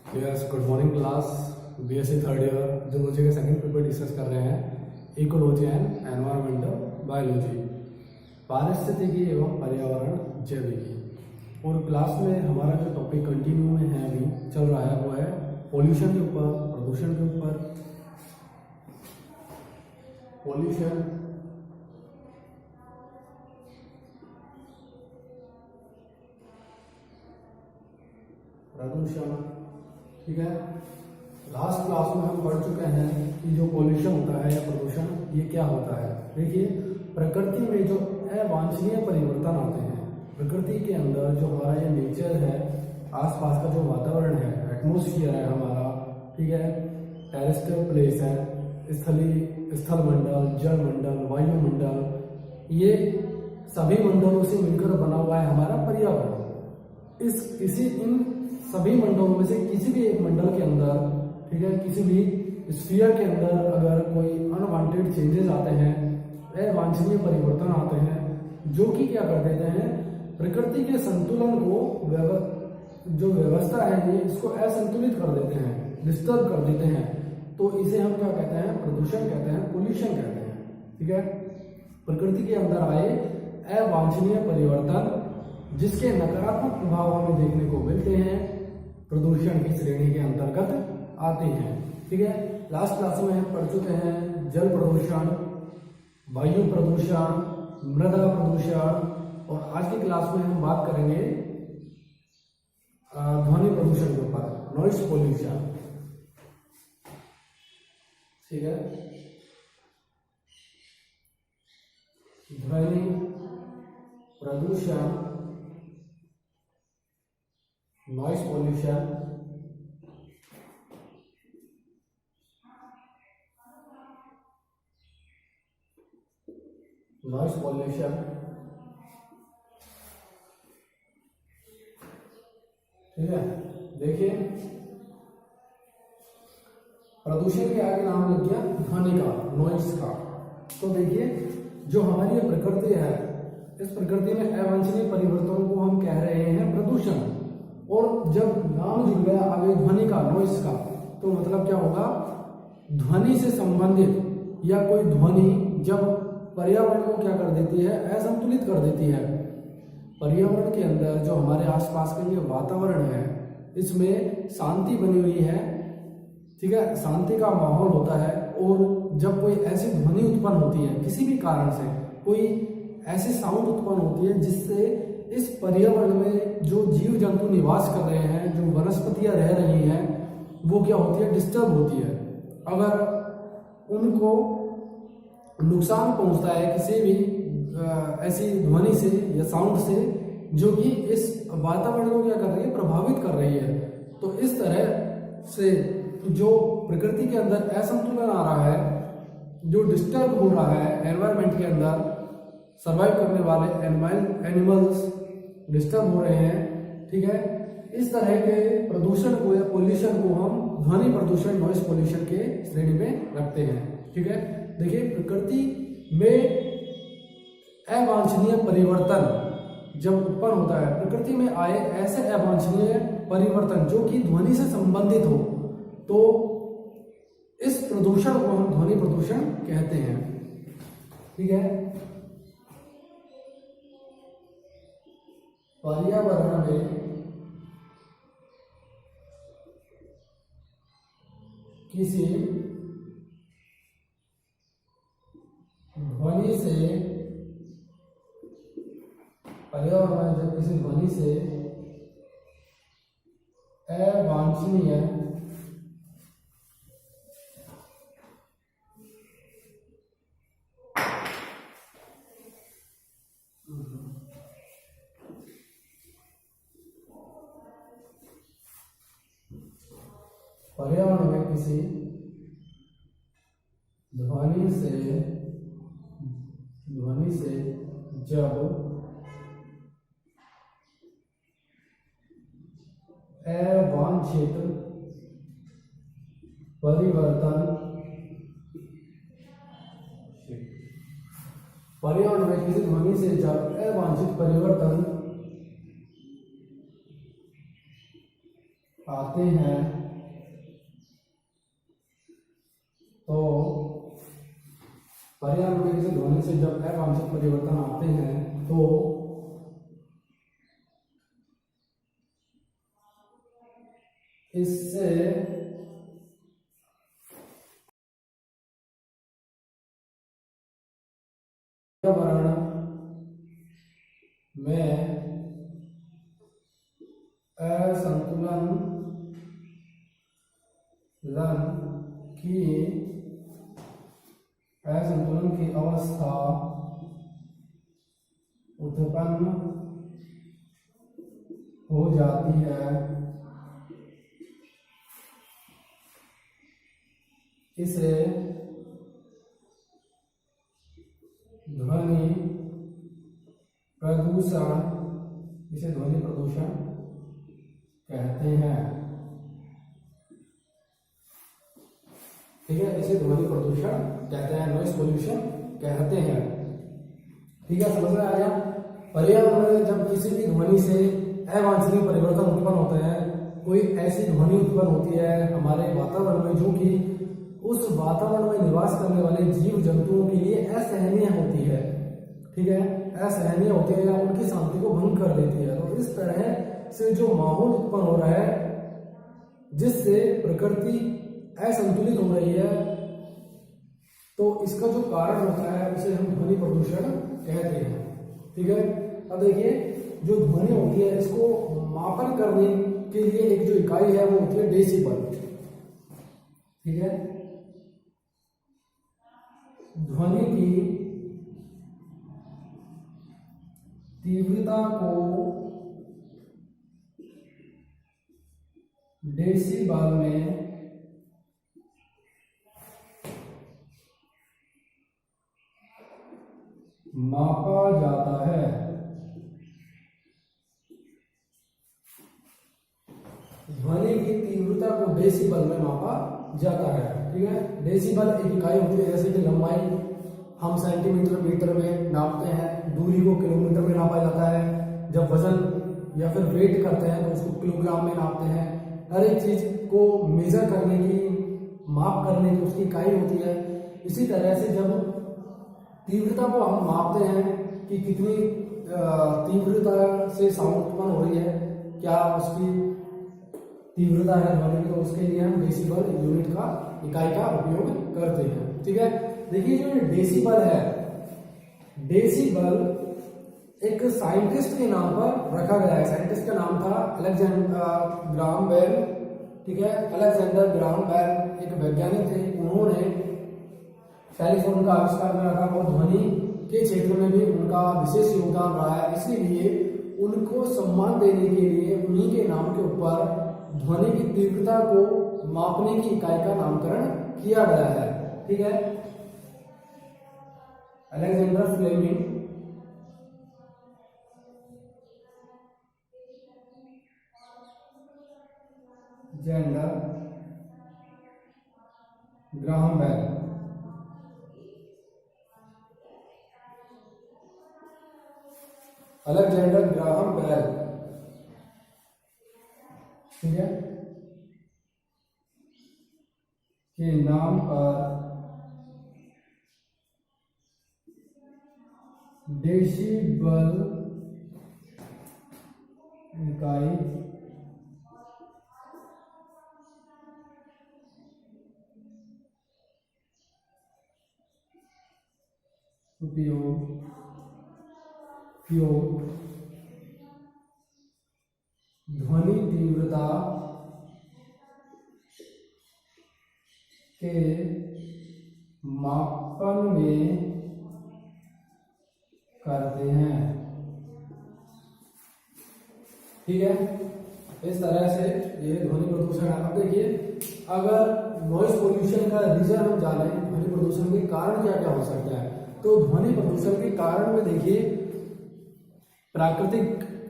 Yes, good morning class. BSc third year zoology का second paper discuss कर रहे हैं, इकोलॉजी एंड एनवायरमेंटल बायोलॉजी, पारिस्थितिकी एवं पर्यावरण जैविकी। और क्लास में हमारा जो टॉपिक कंटिन्यू में है अभी चल रहा है वो है पॉल्यूशन के ऊपर, प्रदूषण के ऊपर। पॉल्यूशन, प्रदूषण, ठीक है। लास्ट क्लास में हम पढ़ चुके हैं कि जो पॉल्यूशन होता है या प्रदूषण ये क्या होता है। देखिए, प्रकृति में जो अवांछनीय परिवर्तन आते हैं, प्रकृति के अंदर जो हमारा ये नेचर है, आसपास का जो वातावरण है, एटमोस्फियर है हमारा, ठीक है, टेरेस्ट्रियल प्लेस है, स्थल मंडल, जल मंडल, वायुमंडल, ये सभी मंडलों से मिलकर बना हुआ है हमारा पर्यावरण। इन सभी मंडलों में से किसी भी एक मंडल के अंदर, ठीक है, किसी भी स्फीयर के अंदर अगर कोई अनवांटेड चेंजेस आते हैं, अवांछनीय परिवर्तन आते हैं, जो कि क्या कर देते हैं, प्रकृति के संतुलन को, जो व्यवस्था है ये इसको असंतुलित कर देते हैं, डिस्टर्ब कर देते हैं, तो इसे हम क्या कहते हैं, प्रदूषण कहते हैं, पोल्यूशन कहते हैं, ठीक है। प्रकृति के अंदर आए अवांछनीय परिवर्तन जिसके नकारात्मक प्रभाव हमें देखने को मिलते हैं, प्रदूषण की श्रेणी के अंतर्गत आते हैं, ठीक है। लास्ट क्लास में हम पढ़ चुके हैं जल प्रदूषण, वायु प्रदूषण, मृदा प्रदूषण, और आज की क्लास में हम बात करेंगे ध्वनि प्रदूषण के ऊपर, नॉइस पोल्यूशन, ठीक है। ध्वनि प्रदूषण, नॉइस पोल्यूशन, नॉइस पोल्यूशन, ठीक है। देखिए, प्रदूषण के आगे नाम लग गया ध्वनि का, नॉइस का। तो देखिए, जो हमारी ये प्रकृति है, इस प्रकृति में अवांछनीय परिवर्तनों को हम कह रहे हैं प्रदूषण। और जब नाम जुड़ गया आगे ध्वनि का, नॉइस का, तो मतलब क्या होगा, ध्वनि से संबंधित या कोई ध्वनि जब पर्यावरण को क्या कर देती है, असंतुलित कर देती है। पर्यावरण के अंदर जो हमारे आसपास का ये वातावरण है, इसमें शांति बनी हुई है, ठीक है, शांति का माहौल होता है। और जब कोई ऐसी ध्वनि उत्पन्न होती है, किसी भी कारण से कोई ऐसी साउंड उत्पन्न होती है जिससे इस पर्यावरण में जो जीव जंतु निवास कर रहे हैं, जो वनस्पतियां रह रही हैं, वो क्या होती है, डिस्टर्ब होती है। अगर उनको नुकसान पहुंचता है किसी भी ऐसी ध्वनि से या साउंड से जो कि इस वातावरण को क्या कर रही है, प्रभावित कर रही है, तो इस तरह से जो प्रकृति के अंदर असंतुलन आ रहा है, जो डिस्टर्ब हो रहा है एनवायरमेंट के अंदर, सर्वाइव करने वाले एनिमल्स डिस्टर्ब हो रहे हैं, ठीक है। इस तरह के प्रदूषण को या पोल्यूशन को हम ध्वनि प्रदूषण, नॉइस पोल्यूशन के श्रेणी में रखते हैं, ठीक है। देखिए, प्रकृति में अवांछनीय परिवर्तन जब उत्पन्न होता है, प्रकृति में आए ऐसे अवांछनीय परिवर्तन जो कि ध्वनि से संबंधित हो, तो इस प्रदूषण को हम ध्वनि प्रदूषण कहते हैं, ठीक है। पर्यावरण में किसी ध्वनि से, पर्यावरण में जब किसी ध्वनि से अवांछनीय पर्यावरण में किसी ध्वनि से जब अवांछित परिवर्तन, पर्यावरण में किसी ध्वनि से जब अवांछित परिवर्तन आते हैं तो पर्यावरण में किसी ध्वनि से जब अवांछित परिवर्तन आते हैं तो इससे पर्यावरण में असंतुलन की अवस्था उत्पन्न हो जाती है। इसे ध्वनि प्रदूषण कहते हैं। ठीक है, इसे ध्वनि प्रदूषण कहते हैं, नॉइस पोल्यूशन कहते हैं। ठीक है, समझ में आ गया। पर्यावरण में जब किसी भी ध्वनि से अवांछनीय परिवर्तन उत्पन्न होते हैं, कोई ऐसी ध्वनि उत्पन्न होती है हमारे वातावरण में जो कि उस वातावरण में निवास करने वाले जीव जंतुओं के लिए असहनीय होती है। ठीक है, असहनीय होती है या उनकी शांति को भंग कर देती है। तो इस तरह से जो माहौल उत्पन्न हो रहा है जिससे प्रकृति असंतुलित हो रही है, तो इसका जो कारण होता है उसे हम ध्वनि प्रदूषण कहते हैं। ठीक है, अब देखिए जो ध्वनि होती है इसको मापन करने के लिए एक जो इकाई है वो होती है डेसिबल। ठीक है, ध्वनि की तीव्रता को डेसिबल में मापा जाता है। ध्वनि की तीव्रता को डेसिबल में मापा जाता है। ठीक है, डेसिबल एक इकाई होती है, जैसे कि लंबाई हम सेंटीमीटर मीटर में नापते हैं, दूरी को किलोमीटर में नापा जाता है, जब वजन या फिर वेट करते हैं तो उसको किलोग्राम में नापते हैं। हर एक चीज को मेजर करने की, माप करने की उसकी इकाई होती है। इसी तरह से जब तीव्रता को हम मापते हैं कि कितनी तीव्रता से साउंड उत्पन्न हो रही है, क्या उसकी तीव्रता है ध्वनि की, तो उसके लिए हम डेसिबल यूनिट का, इकाई का उपयोग करते हैं। ठीक है, देखिए जो डेसिबल है, डेसिबल एक साइंटिस्ट के नाम पर रखा गया है। साइंटिस्ट का नाम था अलेक्जेंडर ग्राहम बेल। ठीक है, अलेक्जेंडर ग्राहम बेल एक वैज्ञानिक थे। उन्होंने टेलीफोन का आविष्कार करा था और ध्वनि के क्षेत्र में भी उनका विशेष योगदान रहा है। इसीलिए उनको सम्मान देने के लिए उन्हीं के नाम के ऊपर ध्वनि की तीव्रता को मापने की इकाई का नामकरण किया गया है। ठीक है, अलेक्जेंडर फ्लेमिंग जेंडर Graham Bell. Alexander Graham Bell, ठीक है, के नाम पर डेसिबल इकाई उपयोग ध्वनि तीव्रता के मापन में करते हैं। ठीक है, इस तरह से ये ध्वनि प्रदूषण है। अब देखिए, अगर नॉइस पोल्यूशन का रीजन हम जाने, ध्वनि प्रदूषण के कारण क्या क्या हो सकता है, तो ध्वनि प्रदूषण के कारण में देखिए प्राकृतिक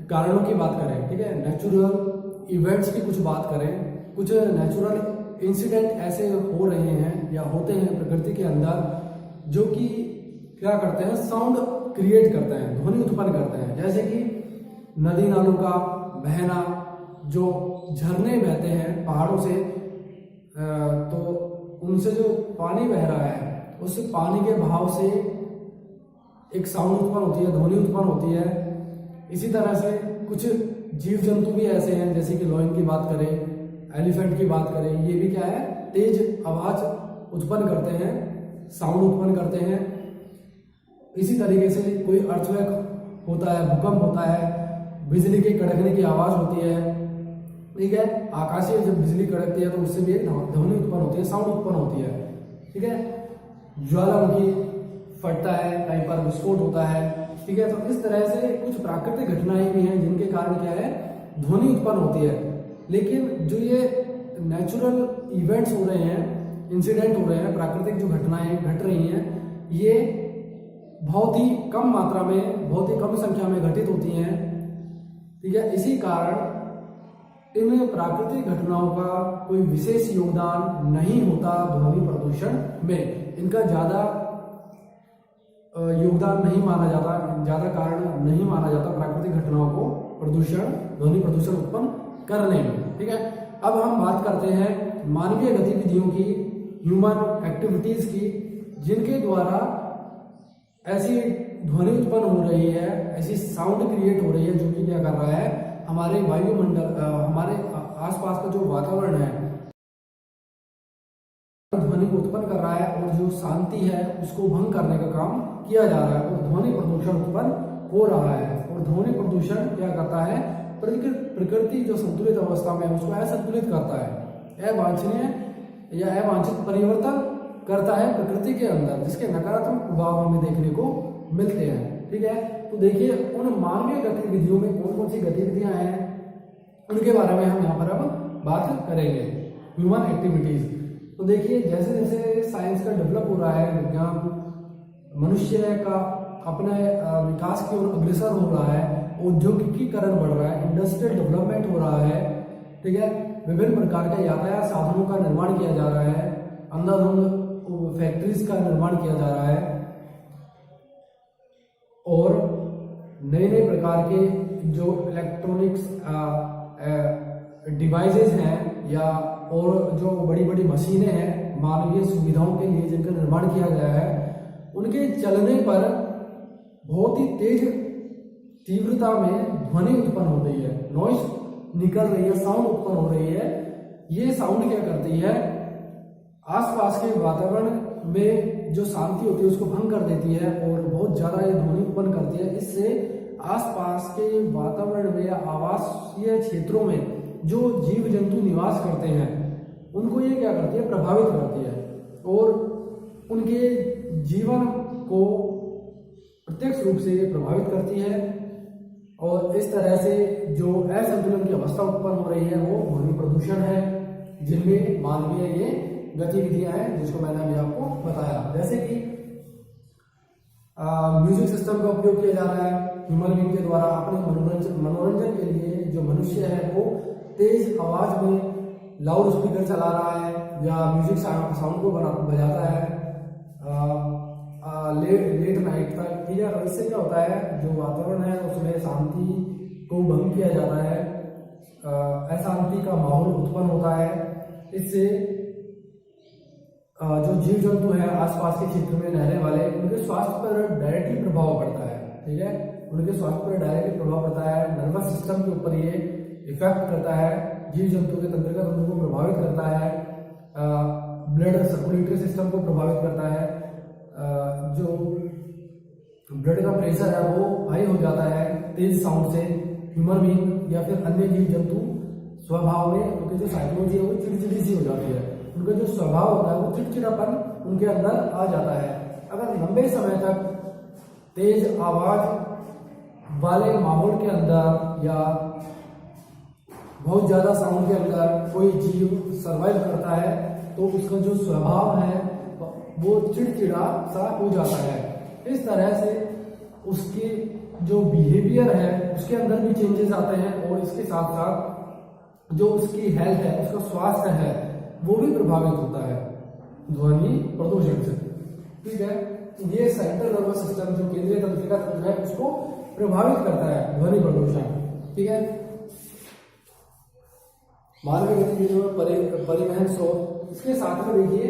कारणों की बात करें, ठीक है, नेचुरल इवेंट्स की कुछ बात करें, कुछ नेचुरल इंसिडेंट ऐसे हो रहे हैं या होते हैं प्रकृति के अंदर जो कि क्या करते हैं, साउंड क्रिएट करते हैं, ध्वनि उत्पन्न करते हैं। जैसे कि नदी नालों का बहना, जो झरने बहते हैं पहाड़ों से, तो उनसे जो पानी बह रहा है उस पानी के बहाव से एक साउंड उत्पन्न होती है, ध्वनि उत्पन्न होती है। इसी तरह से कुछ जीव जंतु भी ऐसे हैं, जैसे कि लॉयन की बात करें, एलिफेंट की बात करें, ये भी क्या है, तेज आवाज उत्पन्न करते हैं, साउंड उत्पन्न करते हैं। इसी तरीके से कोई अर्थक्वेक होता है, भूकंप होता है, बिजली के कड़कने की आवाज होती है, ठीक है। आकाशीय जब बिजली कड़कती है तो उससे भी एक ध्वनि उत्पन्न होती है, साउंड उत्पन्न होती है, ठीक है। ज्वालामुखी फटता है, कहीं पर विस्फोट होता है, ठीक है। तो इस तरह से कुछ प्राकृतिक घटनाएं भी हैं जिनके कारण क्या है, ध्वनि उत्पन्न होती है। लेकिन जो ये नेचुरल इवेंट्स हो रहे हैं, इंसिडेंट हो रहे हैं, प्राकृतिक जो घटनाएं घट रही हैं, ये बहुत ही कम मात्रा में, बहुत ही कम संख्या में घटित होती हैं, ठीक है। इसी कारण इन प्राकृतिक घटनाओं का कोई विशेष योगदान नहीं होता ध्वनि प्रदूषण में। इनका ज्यादा योगदान नहीं माना जाता, ज्यादा कारण नहीं माना जाता प्राकृतिक घटनाओं को प्रदूषण, ध्वनि प्रदूषण उत्पन्न करने में, ठीक है। अब हम बात करते हैं मानवीय गतिविधियों की, ह्यूमन एक्टिविटीज की, जिनके द्वारा ऐसी ध्वनि उत्पन्न हो रही है, ऐसी साउंड क्रिएट हो रही है, जो कि क्या कर रहा है, हमारे वायुमंडल, हमारे आसपास का जो वातावरण है, ध्वनि को उत्पन्न कर रहा है, और जो शांति है उसको भंग करने का काम किया जा रहा है, और ध्वनि प्रदूषण उत्पन्न हो रहा है। और ध्वनि प्रदूषण क्या करता है, प्रकृति जो संतुलित अवस्था में है उसको असंतुलित करता है, अवांछनीय या अवांछित परिवर्तन करता है प्रकृति के अंदर, जिसके नकारात्मक प्रभाव हमें देखने को मिलते हैं, ठीक है। तो देखिए उन मानवीय गतिविधियों में कौन कौन सी गतिविधियां हैं, उनके बारे में हम यहाँ पर अब बात करेंगे, ह्यूमन एक्टिविटीज। तो देखिए जैसे जैसे साइंस का डेवलप हो रहा है, विज्ञान मनुष्य का अपने विकास की ओर अग्रसर हो रहा है, औद्योगिकीकरण बढ़ रहा है, इंडस्ट्रियल डेवलपमेंट हो रहा है, ठीक है। विभिन्न प्रकार के यातायात साधनों का निर्माण किया जा रहा है, अंधाधुंध फैक्ट्रीज का निर्माण किया जा रहा है, और नए नए प्रकार के जो इलेक्ट्रॉनिक्स डिवाइसेस हैं, या और जो बड़ी बड़ी मशीनें हैं मानवीय सुविधाओं के लिए जिनका निर्माण किया गया है, उनके चलने पर बहुत ही तेज तीव्रता में ध्वनि उत्पन्न हो रही है, नॉइस निकल रही है, साउंड उत्पन्न हो रही है। ये साउंड क्या करती है, आसपास के वातावरण में जो शांति होती है उसको भंग कर देती है, और बहुत ज्यादा ये ध्वनि उत्पन्न करती है। इससे आसपास के वातावरण में या आवासीय क्षेत्रों में जो जीव जंतु निवास करते हैं उनको ये क्या करती है, प्रभावित करती है, और उनके जीवन को प्रत्यक्ष रूप से प्रभावित करती है। और इस तरह से जो असंतुलन की अवस्था उत्पन्न हो रही है वो ध्वनि प्रदूषण है, जिनमें मानवीय ये गतिविधियां हैं जिसको मैंने अभी आपको बताया। जैसे कि म्यूजिक सिस्टम का उपयोग किया जा रहा है ह्यूमन बीइंग के द्वारा अपने मनोरंजन के लिए। जो मनुष्य है वो तेज आवाज में लाउड स्पीकर चला रहा है या म्यूजिक साउंड को बजाता है लेट नाइट तक, ठीक है। और इससे क्या होता है, जो वातावरण है उसमें शांति को भंग किया जाता है, अशांति का माहौल उत्पन्न होता है। इससे जो जीव जंतु है आसपास के क्षेत्र में रहने वाले, उनके स्वास्थ्य पर डायरेक्टली प्रभाव पड़ता है, ठीक है। उनके स्वास्थ्य पर डायरेक्टली प्रभाव पड़ता है, नर्वस सिस्टम के ऊपर ये इफेक्ट करता है, जीव जंतु के तंत्रिका तंत्र को प्रभावित करता है, ब्लड सर्कुलेटरी सिस्टम को प्रभावित करता है, जो ब्लड का प्रेशर है वो हाई हो जाता है तेज साउंड से। ह्यूमन बीइंग या फिर अन्य जीव जंतु स्वभाव में उनकी जो साइकोलॉजी है वो चिड़चिड़ी सी हो जाती है, उनका जो स्वभाव होता है वो चिड़चिड़ापन उनके अंदर आ जाता है। अगर लंबे समय तक तेज आवाज वाले माहौल के अंदर या बहुत ज्यादा साउंड के अंदर कोई जीव सरवाइव करता है तो उसका जो स्वभाव है वो चिड़चिड़ा सा हो जाता है। इस तरह से उसकी जो बिहेवियर है उसके अंदर भी चेंजेस आते हैं, और इसके साथ साथ जो उसकी हेल्थ है, उसका स्वास्थ्य है, वो भी प्रभावित होता है ध्वनि प्रदूषण से, ठीक है। ये सेंट्रल नर्वस सिस्टम जो केंद्रीय तंत्रिका तंत्र है उसको प्रभावित करता है ध्वनि प्रदूषण, ठीक है। मानवीय गतिविधियों में परिवहन स्रोत, इसके साथ में देखिए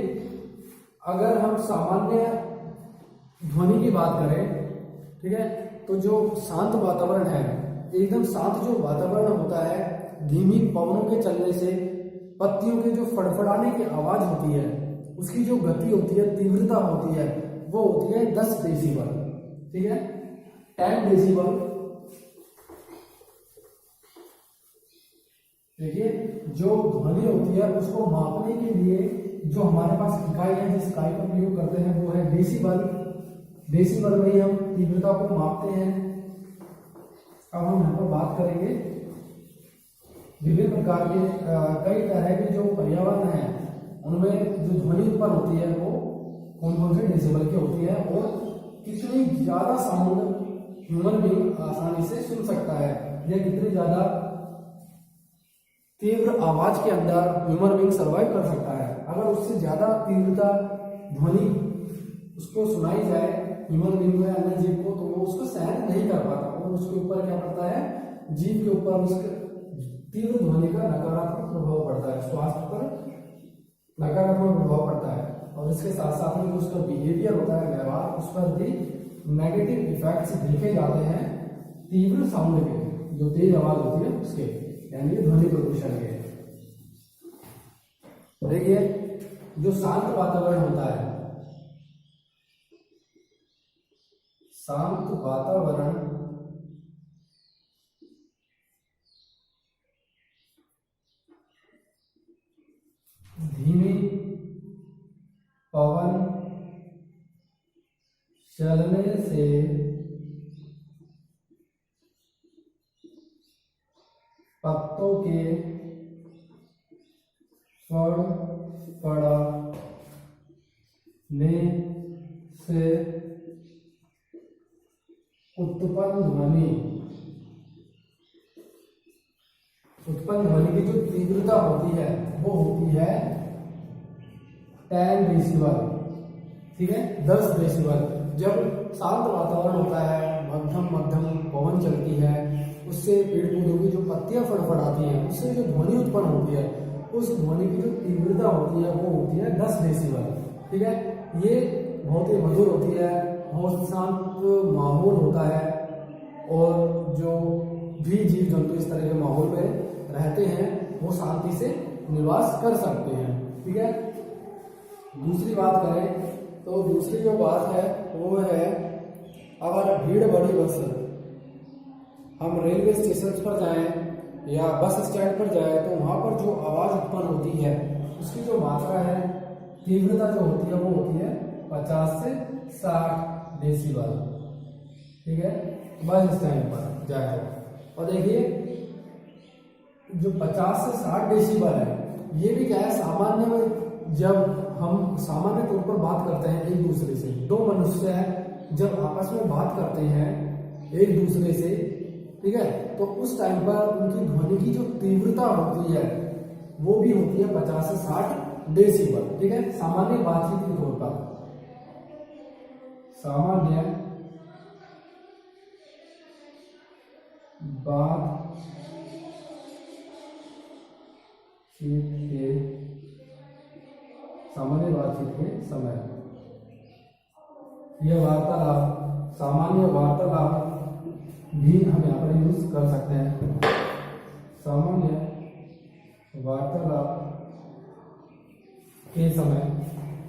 अगर हम सामान्य ध्वनि की बात करें, ठीक है, तो जो शांत वातावरण है, एकदम शांत जो वातावरण होता है, धीमी पवनों के चलने से पत्तियों के जो फड़फड़ाने की आवाज होती है, उसकी जो गति होती है, तीव्रता होती है, वो होती है 10 डेसिबल, ठीक है, 10 डेसिबल। देखिए, जो ध्वनि होती है उसको मापने के लिए जो हमारे पास इकाई है, जिस इकाई का प्रयोग करते हैं वो है डेसिबल। डेसिबल में ही हम तीव्रता को मापते हैं। अब हम यहाँ पर बात करेंगे विभिन्न प्रकार के कई तरह के जो पर्यावरण है उनमें जो ध्वनि उत्पन्न होती है वो कौन कौन से डेसिबल की होती है और कितनी ज्यादा साउंड ह्यूमन बीइंग आसानी से सुन सकता है, या कितनी ज्यादा तीव्र आवाज के अंदर ह्यूमन बीइंग सर्वाइव कर सकता है। अगर उससे ज्यादा तीव्रता ध्वनि उसको सुनाई जाए ह्यूमन बीइंग में अन्य जीव को, तो वो उसको सहन नहीं कर पाता और उसके ऊपर क्या पड़ता है, जीव के ऊपर उसके तीव्र ध्वनि का नकारात्मक प्रभाव पड़ता है, स्वास्थ्य पर नकारात्मक प्रभाव पड़ता है। और इसके साथ साथ में जो उसका बिहेवियर होता है, व्यवहार, उस पर भी नेगेटिव इफेक्ट्स देखे जाते हैं तीव्र साउंड के, जो तेज आवाज होती है उसके, यानी ध्वनि प्रदूषण के। देखिए, जो शांत वातावरण होता है, शांत वातावरण धीमी पवन चलने से पत्तों के फड़फड़ाने से उत्पन्न ध्वनि की जो तीव्रता होती है वो होती है 10 डेसिबल, ठीक है, 10 डेसिबल। जब शांत वातावरण होता है, मध्यम पवन चलती है, उससे पेड़ पौधों की जो पत्तियां फड़फड़ाती हैं, उससे जो ध्वनि उत्पन्न होती है, उस ध्वनि की जो तीव्रता होती है वो होती है 10 डेसिबल, ठीक है। ये बहुत ही मधुर होती है, बहुत शांत माहौल होता है, और जो भी जीव जंतु इस तरह के माहौल में रहते हैं वो शांति से निवास कर सकते हैं, ठीक है। दूसरी बात करें तो दूसरी जो बात है वो है, अगर भीड़ बड़ी बस, हम रेलवे स्टेशन पर जाएं या बस स्टैंड पर जाएं तो वहां पर जो आवाज उत्पन्न होती है उसकी जो मात्रा है, तीव्रता जो होती है वो होती है 50 से 60 डेसिबल, ठीक है, बस स्टैंड पर जाए तो। और देखिए, जो 50 से 60 डेसिबल है, ये भी क्या है, सामान्य में जब हम सामान्य तौर पर बात करते हैं एक दूसरे से, दो मनुष्य है जब आपस में बात करते हैं एक दूसरे से, ठीक है, तो उस टाइम पर उनकी ध्वनि की जो तीव्रता होती है वो भी होती है 50 से 60 डेसिबल, ठीक है, सामान्य बातचीत के तौर पर। सामान्य बातचीत के समय यह वार्तालाप, सामान्य वार्तालाप भी हम यहाँ पर यूज कर सकते हैं। सामान्य वार्तालाप के समय,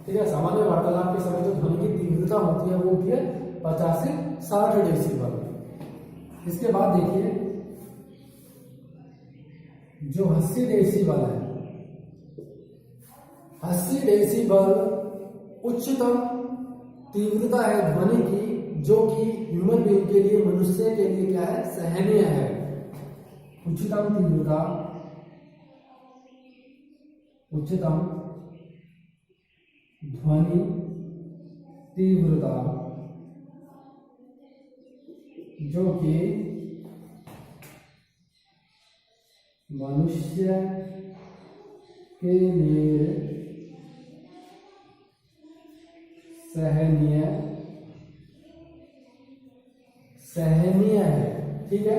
ठीक है, सामान्य वार्तालाप के समय जो ध्वनि की तीव्रता होती है वो होती है 50 से 60 डेसिबल। इसके बाद देखिए, जो 80 डेसिबल है, 80 डेसिबल उच्चतम तीव्रता है ध्वनि की, जो कि ह्यूमन बीइंग के लिए, मनुष्य के लिए क्या है, सहनीय है। उच्चतम तीव्रता, उच्चतम ध्वनि तीव्रता जो कि मनुष्य के लिए सहनीय है, ठीक है।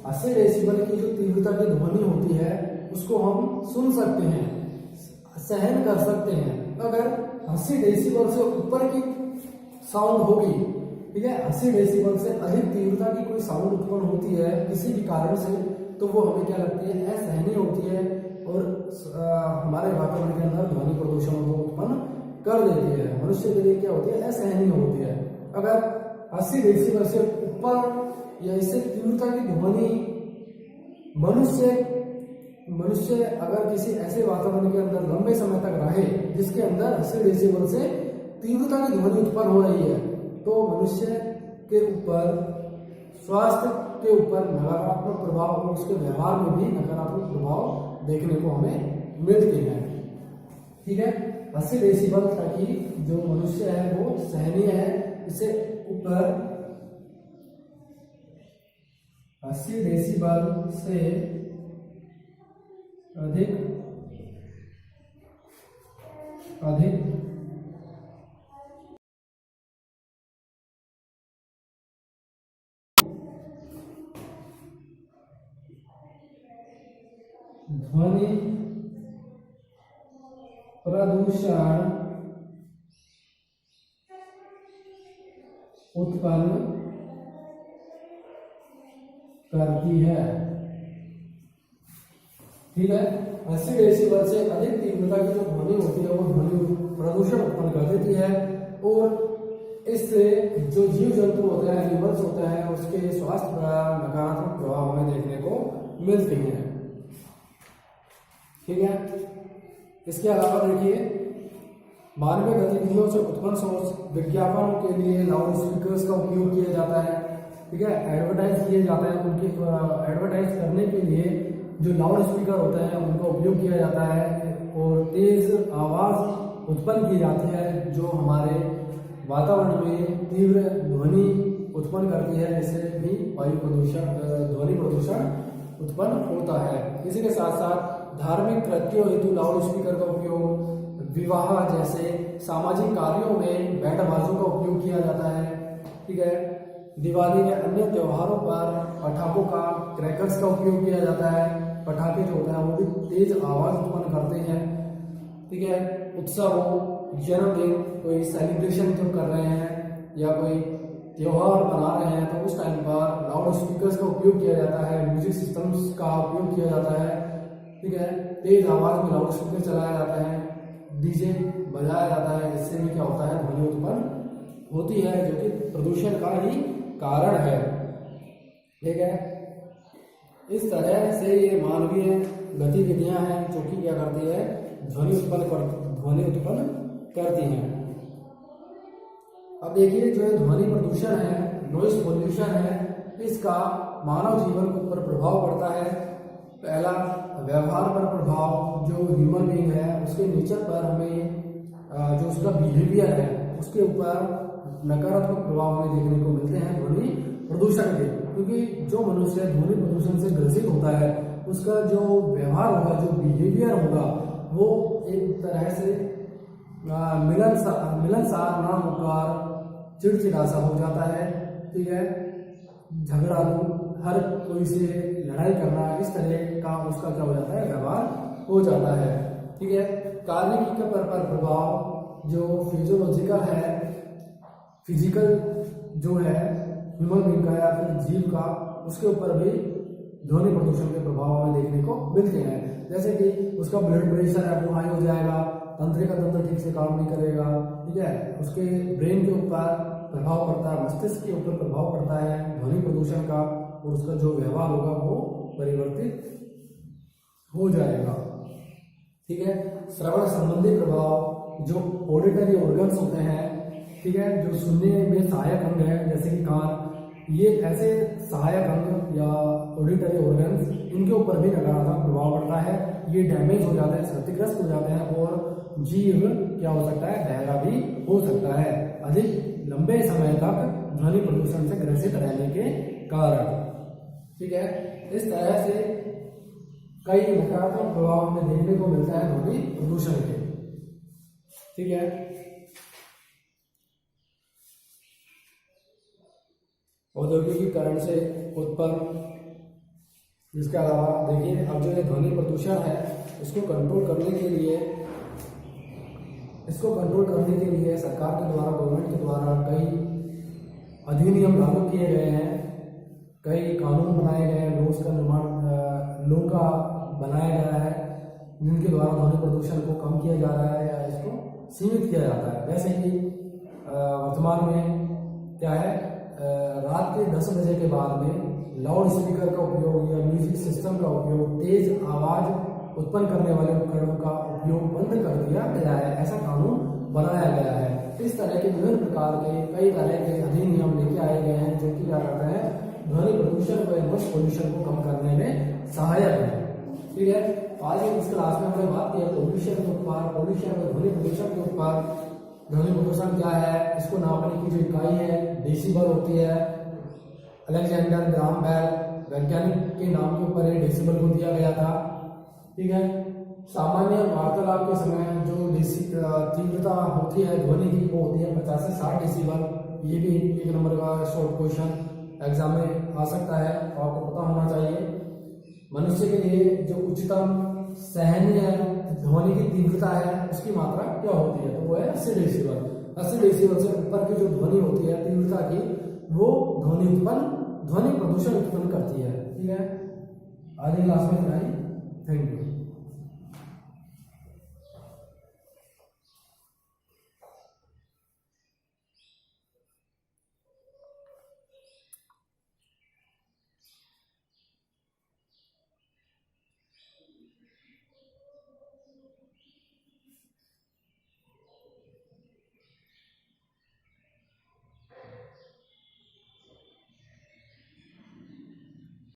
80 डेसिबल की जो तीव्रता की ध्वनि होती है उसको हम सुन सकते हैं, सहन कर सकते हैं, अगर 80 डेसिबल से ऊपर की साउंड होगी, ठीक है, 80 डेसिबल से अधिक तीव्रता की कोई साउंड उत्पन्न होती है किसी भी कारण से, तो वो हमें क्या लगती है, असहनीय होती है और हमारे वातावरण के अंदर ध्वनि प्रदूषण को उत्पन्न कर देती है। मनुष्य के लिए क्या होती है, असहनीय होती है। अगर 80 डेसिबल से ऊपर या इससे तीव्रता की ध्वनि मनुष्य अगर किसी ऐसे वातावरण के अंदर लंबे समय तक रहे जिसके अंदर 80 डेसिबल से तीव्रता की ध्वनि उत्पन्न हो रही है, तो मनुष्य के ऊपर, स्वास्थ्य के ऊपर नकारात्मक प्रभाव और उसके व्यवहार में भी नकारात्मक प्रभाव देखने को हमें मिलते हैं। ठीक है, 80 डेसिबल ताकि जो मनुष्य है वो सहनीय है, इससे ऊपर 80 डेसिबल से अधिक ध्वनि प्रदूषण उत्पन्न करती है। ठीक है, 80 डेसिबल से अधिक तीव्रता की जो ध्वनि होती है वो ध्वनि प्रदूषण उत्पन्न कर देती है और इससे जो जीव जंतु होते हैं, एनिमल्स होते हैं, उसके स्वास्थ्य पर नकारात्मक प्रभाव हमें देखने को मिलते हैं। ठीक है, इसके अलावा देखिए, मानवीय गतिविधियों से उत्पन्न सोर्स विज्ञापनों के लिए लाउड स्पीकर्स का उपयोग किया जाता है। ठीक है, एडवर्टाइज किए जाते हैं, उनके एडवर्टाइज करने के लिए जो लाउड स्पीकर होते हैं उनका उपयोग किया जाता है और तेज आवाज उत्पन्न की जाती है जो हमारे वातावरण में तीव्र ध्वनि उत्पन्न करती है, जिससे भी वायु प्रदूषण, ध्वनि प्रदूषण उत्पन्न होता है। इसी के साथ साथ धार्मिक कृत्यों हेतु लाउड स्पीकर का उपयोग, विवाह जैसे सामाजिक कार्यों में बैंड बाजों का उपयोग किया जाता है। ठीक है, दिवाली या अन्य त्योहारों पर पटाखों का, क्रैकर्स का उपयोग किया जाता है। पटाखे जो होते हैं वो भी तेज आवाज उत्पन्न करते हैं। ठीक है, उत्सव हो, जन्मदिन, कोई सेलिब्रेशन जो कर रहे हैं या कोई त्योहार मना रहे हैं तो उस टाइम पर लाउड स्पीकर्स का उपयोग किया जाता है, म्यूजिक सिस्टम्स का उपयोग किया जाता है। ठीक है, तेज आवाज में लाउड स्पीकर चलाया जाता है, डीजे बजाया जाता है, इससे भी क्या होता है, ध्वनि उत्पन्न होती है जो कि प्रदूषण का ही कारण है। ठीक है, इस तरह से ये मानवीय गतिविधियां हैं जो कि क्या करती है, ध्वनि उत्पन्न करती हैं। अब देखिए, जो ध्वनि प्रदूषण है, नॉइज पोल्यूशन है, इसका मानव जीवन के ऊपर प्रभाव पड़ता है। पहला, व्यवहार पर प्रभाव, जो ह्यूमन बीइंग है उसके नेचर पर हमें जो उसका बिहेवियर है उसके ऊपर नकारात्मक प्रभाव हमें देखने को मिलते हैं ध्वनि प्रदूषण के, क्योंकि जो मनुष्य ध्वनि प्रदूषण से ग्रसित होता है उसका जो व्यवहार होगा, जो बिहेवियर होगा, वो एक तरह से मिलनसार ना होकर चिड़चिड़ा सा हो जाता है। ठीक है, झगड़ालू, हर कोई से लड़ाई करना, इस तरह का उसका क्या हो जाता है, व्यवहार हो जाता है। ठीक है, कार्य के पर प्रभाव, जो फिजियोलॉजिकल है, फिजिकल जो है ह्यूमन बीइंग का या फिर जीव का, उसके ऊपर भी ध्वनि प्रदूषण के प्रभाव हमें देखने को मिलते हैं। जैसे कि उसका ब्लड प्रेशर है वो हाई हो जाएगा, तंत्रिका तंत्र ठीक से काम नहीं करेगा। ठीक है, उसके ब्रेन के ऊपर प्रभाव पड़ता है, मस्तिष्क के ऊपर प्रभाव पड़ता है ध्वनि प्रदूषण का, और उसका जो व्यवहार होगा वो परिवर्तित हो जाएगा। ठीक है, श्रवण संबंधी प्रभाव, जो ऑडिटरी ऑर्गन्स होते हैं, ठीक है, जो सुनने में सहायक अंग है जैसे कि कान, ये ऐसे सहायक अंग या ऑडिटरी ऑर्गन्स, इनके ऊपर भी नकारात्मक प्रभाव पड़ता है। ये डैमेज हो जाते हैं, क्षतिग्रस्त हो जाते हैं और जीव क्या हो सकता है, बहरा भी हो सकता है अधिक लंबे समय तक ध्वनि प्रदूषण से ग्रसित रहने के कारण। ठीक है, इस तरह से कई नकारात्मक प्रभाव हमें देखने को मिलता है ध्वनि प्रदूषण के। ठीक है, औद्योगिकीकरण से उत्पन्न, इसके अलावा देखिए, अब जो ये ध्वनि प्रदूषण है उसको कंट्रोल करने के लिए इसको कंट्रोल करने के लिए सरकार के द्वारा, गवर्नमेंट के द्वारा कई अधिनियम लागू किए गए हैं, कई कानून बनाए गए हैं, लॉज का निर्माण, लॉ का बनाया गया है, जिनके द्वारा ध्वनि प्रदूषण को कम किया जा रहा है या इसको सीमित किया जाता है। जैसे कि वर्तमान में क्या है, रात के 10 बजे के बाद में लाउड स्पीकर का उपयोग या म्यूजिक सिस्टम का उपयोग, तेज आवाज उत्पन्न करने वाले उपकरणों का उपयोग बंद कर दिया गया है, ऐसा कानून बनाया गया है। इस तरह के विभिन्न प्रकार के कई तरह के अधिनियम लेके आए गए हैं, जो कि क्या करते हैं, ध्वनि प्रदूषण को, नॉइज पोल्यूशन को कम करने में सहायक है। ठीक है, आज इस क्लास में हमने बात की पोल्यूशन के ऊपर, पोल्यूशन और ध्वनि प्रदूषण के ऊपर। ध्वनि प्रदूषण क्या है, इसको नापने की जो इकाई है डेसिबल होती है। अलेक्जेंडर ग्राहम बेल वैज्ञानिक के नाम के ऊपर डेसिबल को दिया गया था। ठीक है, सामान्य वार्तालाप के समय जो तीव्रता होती है ध्वनि की, वो होती है 50 से 60 डेसिबल। ये भी एक नंबर का शॉर्ट क्वेश्चन एग्जाम में आ सकता है, आपको पता होना चाहिए। मनुष्य के लिए जो उच्चतम सहनीय ध्वनि की तीव्रता है, उसकी मात्रा क्या होती है, तो वो है 80 डेसिबल। 80 डेसिबल से ऊपर की जो ध्वनि होती है तीव्रता की, वो ध्वनि प्रदूषण उत्पन्न करती है। ठीक है, आगे क्लास में थैंक यू।